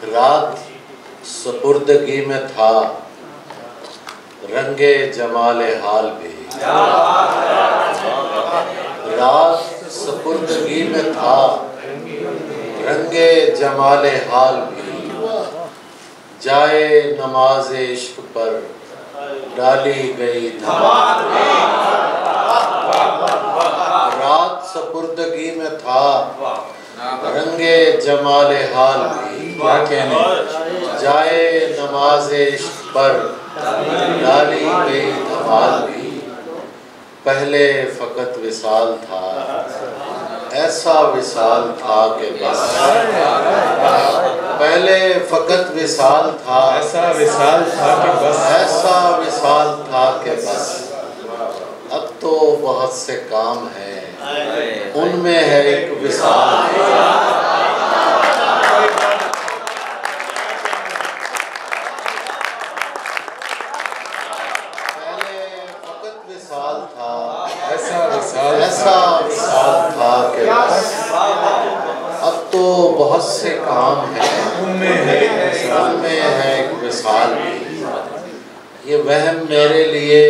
रात सुपुर्दगी में था रंगे जमाले हाल भी, रात सुपुर्दगी में था रंगे जमाले हाल भी, जाए नमाज इश्क पर डाली गई धमाल। रात सुपुर्दगी में था रंगे जमाले हाल भी, क्या कहने, जाए नमाज इश्क पर डाली गई धमाल भी। पहले फ़कत विसाल था, ऐसा विसाल था कि बस, पहले फ़कत विसाल था, ऐसा विसाल था कि बस, ऐसा विसाल था कि बस। अब तो बहुत से काम हैं, उनमें है एक विसाल। पहले फ़कत विसाल था, ऐसा विसाल था कि बस। अब तो बहुत से काम हैं, उनमें है एक विसाल भी। ये वहम मेरे लिए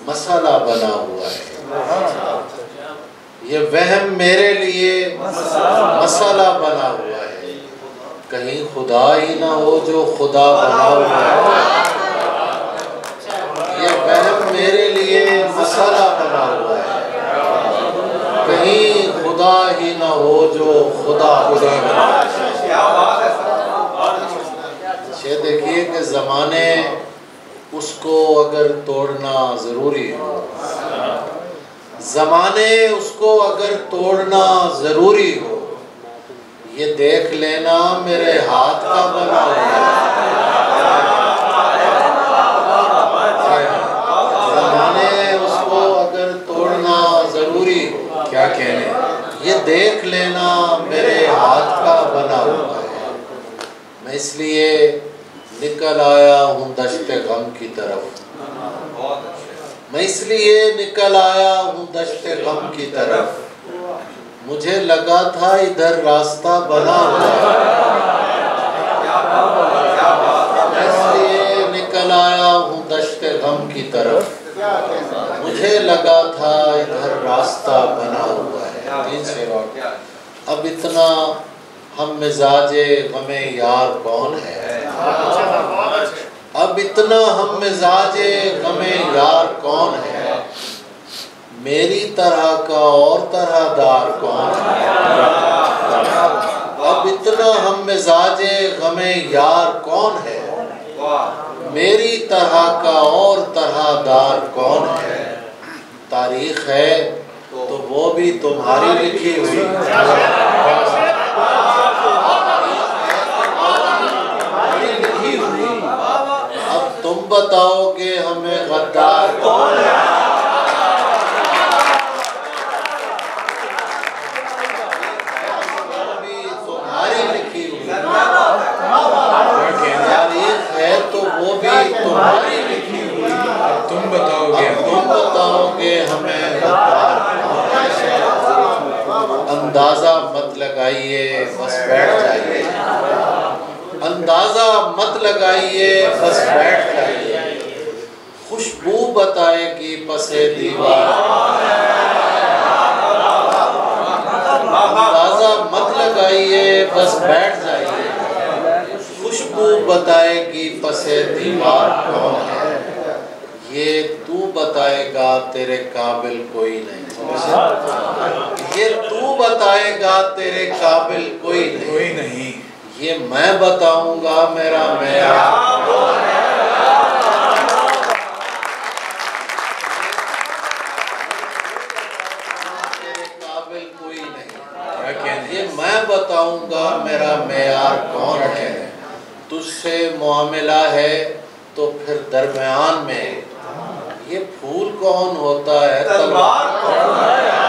मसाला बना हुआ है, ये वहम मेरे लिए मसाला बना हुआ है। कहीं खुदा ही ना हो जो खुदा बना हुआ है। ये वहम मेरे लिए मसाला बना हुआ है, कहीं खुदा ही ना हो जो खुदा बना हुआ है। ये देखिए कि ज़माने उसको अगर तोड़ना ज़रूरी हो, ज़माने उसको अगर तोड़ना ज़रूरी हो, ये देख लेना मेरे हाथ का बना हुआ है। ज़माने उसको अगर तोड़ना ज़रूरी हो, क्या कहने, ये देख लेना मेरे हाथ का बना हुआ है। मैं इसलिए निकल आया हूँ दश्ते गम की तरफ, मैं इसलिए निकल आया हूँ दश्ते गम की तरफ। मुझे लगा था इधर रास्ता बना हुआ है, मैं इसलिए निकल आया हूँ दश्ते गम की तरफ। मुझे लगा था इधर रास्ता बना हुआ है। 3 शेर और। अब इतना हम मिजाजे गमे यार कौन है, अब इतना हम मिजाजे गमे यार कौन है। मेरी तरह का और तरहदार कौन है। अब इतना हम मिजाजे गमे यार कौन है, मेरी तरह का और तरहदार कौन है। तारीख है तो वो भी तुम्हारी लिखी हुई, अब तुम बताओगे हमें गद्दार कौन है। तुम्हारी लिखी हुई तारीख है तो वो भी तुम्हारी लिखी हुई। अब तुम बताओगे हमें गद्दार कौन है। अंदाजा मत लगाइए बस बैठ जाइए, अंदाजा मत लगाइए बस बैठ जाइए। खुशबू बताएगी पसे दीवार, अंदाजा मत लगाइए बस बैठ जाइए। खुशबू बताएगी पसे दीवार कौन है। ये तू बताएगा तेरे काबिल कोई नहीं, ये तू बताएगा तेरे काबिल कोई नहीं। ये मैं बताऊंगा मेरा मेयार तेरे काबिल कोई नहीं। ये मैं बताऊंगा मेरा मेयार कौन है। तुझसे मुआमिला है तो फिर दरमियान में ये फूल कौन होता है, तलवार कौन है।